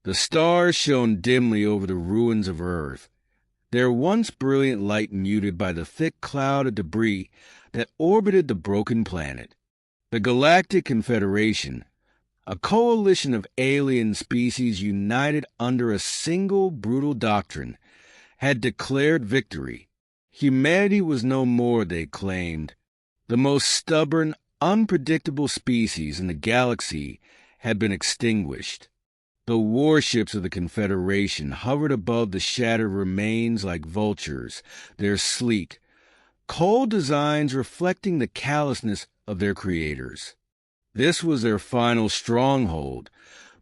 The stars shone dimly over the ruins of Earth, their once brilliant light muted by the thick cloud of debris that orbited the broken planet. The Galactic Confederation, a coalition of alien species united under a single brutal doctrine, had declared victory. Humanity was no more, they claimed. The most stubborn, unpredictable species in the galaxy had been extinguished. The warships of the Confederation hovered above the shattered remains like vultures, their sleek, cold designs reflecting the callousness of their creators. This was their final stronghold,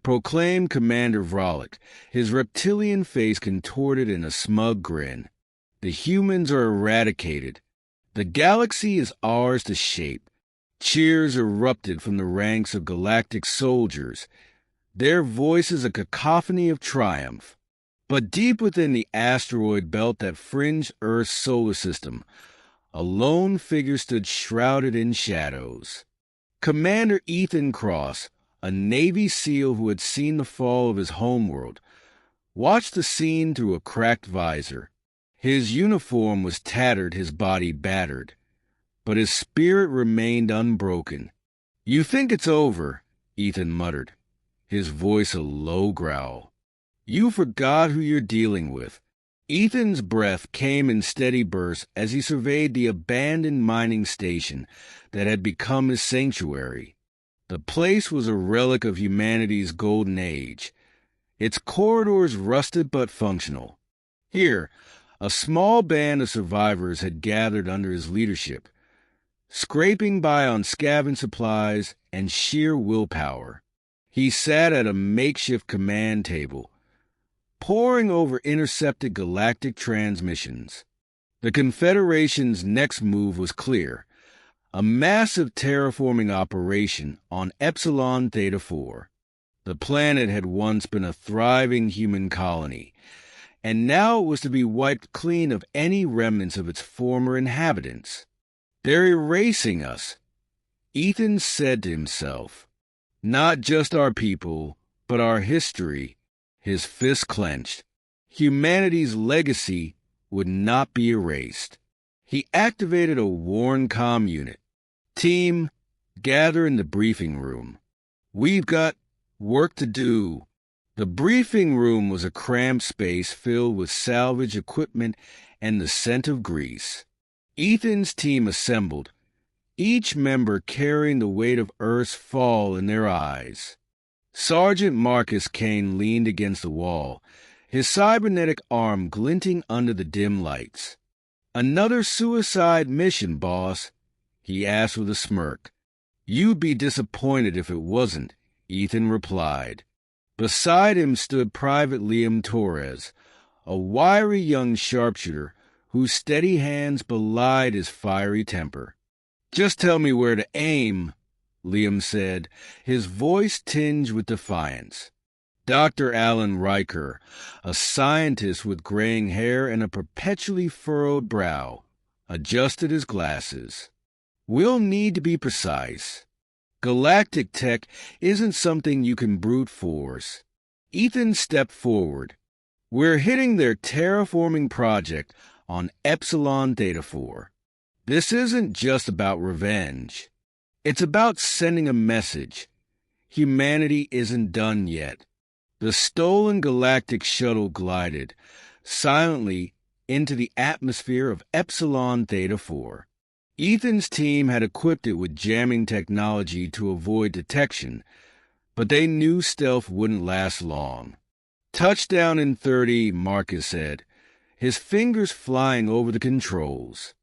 proclaimed Commander Vrolic, his reptilian face contorted in a smug grin. The humans are eradicated. The galaxy is ours to shape. Cheers erupted from the ranks of galactic soldiers, their voices a cacophony of triumph. But deep within the asteroid belt that fringed Earth's solar system, a lone figure stood shrouded in shadows. Commander Ethan Cross, a Navy SEAL who had seen the fall of his homeworld, watched the scene through a cracked visor. His uniform was tattered, his body battered, but his spirit remained unbroken. "You think it's over," Ethan muttered, his voice a low growl. "You forgot who you're dealing with." Ethan's breath came in steady bursts as he surveyed the abandoned mining station that had become his sanctuary. The place was a relic of humanity's golden age, its corridors rusted but functional. Here, a small band of survivors had gathered under his leadership, scraping by on scavenged supplies and sheer willpower. He sat at a makeshift command table, poring over intercepted galactic transmissions. The Confederation's next move was clear: a massive terraforming operation on Epsilon Theta 4. The planet had once been a thriving human colony, and now it was to be wiped clean of any remnants of its former inhabitants. "They're erasing us," Ethan said to himself. "Not just our people, but our history." His fist clenched. Humanity's legacy would not be erased. He activated a worn comm unit. "Team, gather in the briefing room. We've got work to do." The briefing room was a cramped space filled with salvage equipment and the scent of grease. Ethan's team assembled, each member carrying the weight of Earth's fall in their eyes. Sergeant Marcus Kane leaned against the wall, his cybernetic arm glinting under the dim lights. "Another suicide mission, boss?" he asked with a smirk. "You'd be disappointed if it wasn't," Ethan replied. Beside him stood Private Liam Torres, a wiry young sharpshooter whose steady hands belied his fiery temper. "Just tell me where to aim," Liam said, his voice tinged with defiance. Dr. Alan Riker, a scientist with graying hair and a perpetually furrowed brow, adjusted his glasses. "We'll need to be precise. Galactic tech isn't something you can brute force." Ethan stepped forward. "We're hitting their terraforming project on Epsilon Theta 4. This isn't just about revenge. It's about sending a message. Humanity isn't done yet." The stolen galactic shuttle glided silently into the atmosphere of Epsilon Theta 4. Ethan's team had equipped it with jamming technology to avoid detection, but they knew stealth wouldn't last long. "Touchdown in 30, Marcus said, his fingers flying over the controls.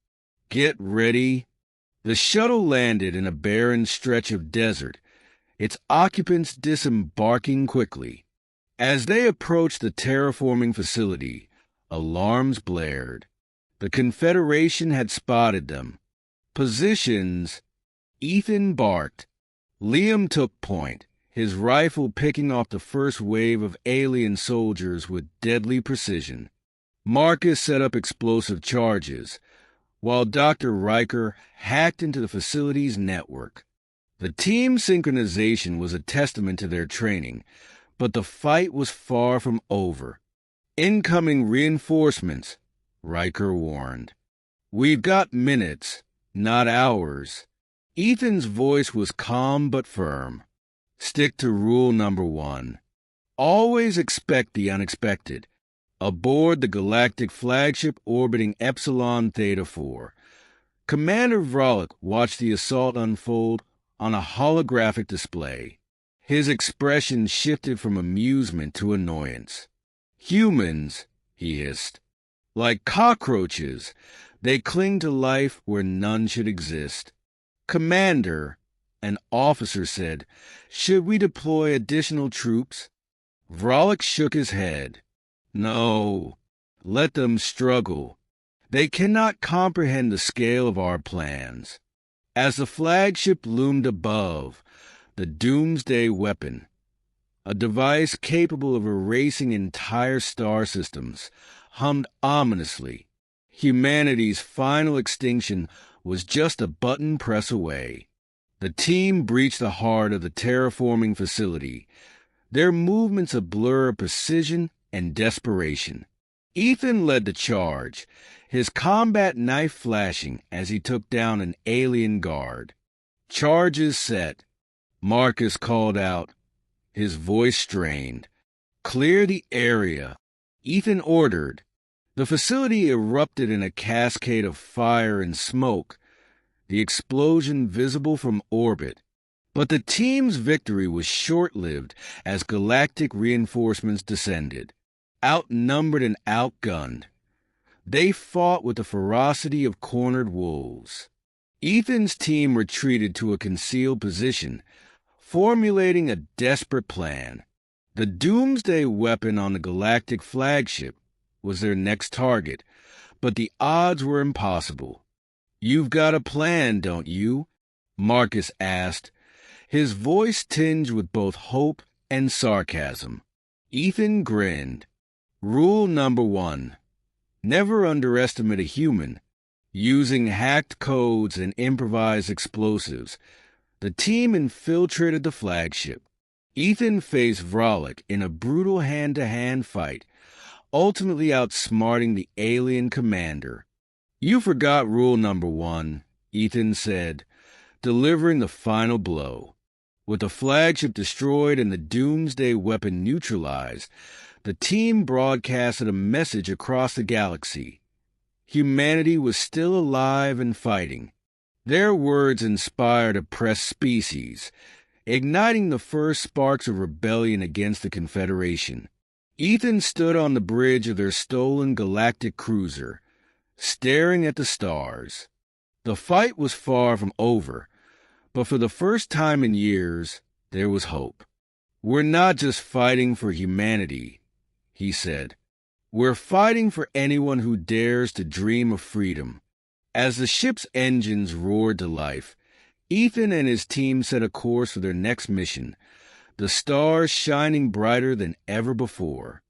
"Get ready." The shuttle landed in a barren stretch of desert, its occupants disembarking quickly. As they approached the terraforming facility, alarms blared. The Confederation had spotted them. "Positions," Ethan barked. Liam took point, his rifle picking off the first wave of alien soldiers with deadly precision. Marcus set up explosive charges, while Dr. Riker hacked into the facility's network. The team synchronization was a testament to their training, But the fight was far from over. "Incoming reinforcements," Riker warned. "We've got minutes, not hours." Ethan's voice was calm but firm. "Stick to rule number 1. Always expect the unexpected." Aboard the galactic flagship orbiting Epsilon Theta 4, Commander Vralik watched the assault unfold on a holographic display. His expression shifted from amusement to annoyance. "Humans," he hissed. "Like cockroaches, they cling to life where none should exist." "Commander," an officer said, "should we deploy additional troops?" Vralik shook his head. "No, let them struggle. They cannot comprehend the scale of our plans." As the flagship loomed above, the doomsday weapon, a device capable of erasing entire star systems, hummed ominously. Humanity's final extinction was just a button press away. The team breached the heart of the terraforming facility, their movements a blur of precision and desperation. Ethan led the charge, his combat knife flashing as he took down an alien guard. "Charges set," Marcus called out, his voice strained. "Clear the area," Ethan ordered. The facility erupted in a cascade of fire and smoke, the explosion visible from orbit. But the team's victory was short-lived as galactic reinforcements descended. Outnumbered and outgunned, they fought with the ferocity of cornered wolves. Ethan's team retreated to a concealed position, formulating a desperate plan. The doomsday weapon on the galactic flagship was their next target, but the odds were impossible. "You've got a plan, don't you?" Marcus asked, his voice tinged with both hope and sarcasm. Ethan grinned. "Rule number 1. Never underestimate a human." Using hacked codes and improvised explosives, the team infiltrated the flagship. Ethan faced Vralik in a brutal hand-to-hand fight, ultimately outsmarting the alien commander. "You forgot rule number 1, Ethan said, delivering the final blow. With the flagship destroyed and the doomsday weapon neutralized, the team broadcasted a message across the galaxy. Humanity was still alive and fighting. Their words inspired oppressed species, igniting the first sparks of rebellion against the Confederation. Ethan stood on the bridge of their stolen galactic cruiser, staring at the stars. The fight was far from over, but for the first time in years, there was hope. "We're not just fighting for humanity," he said. "We're fighting for anyone who dares to dream of freedom." As the ship's engines roared to life, Ethan and his team set a course for their next mission, the stars shining brighter than ever before.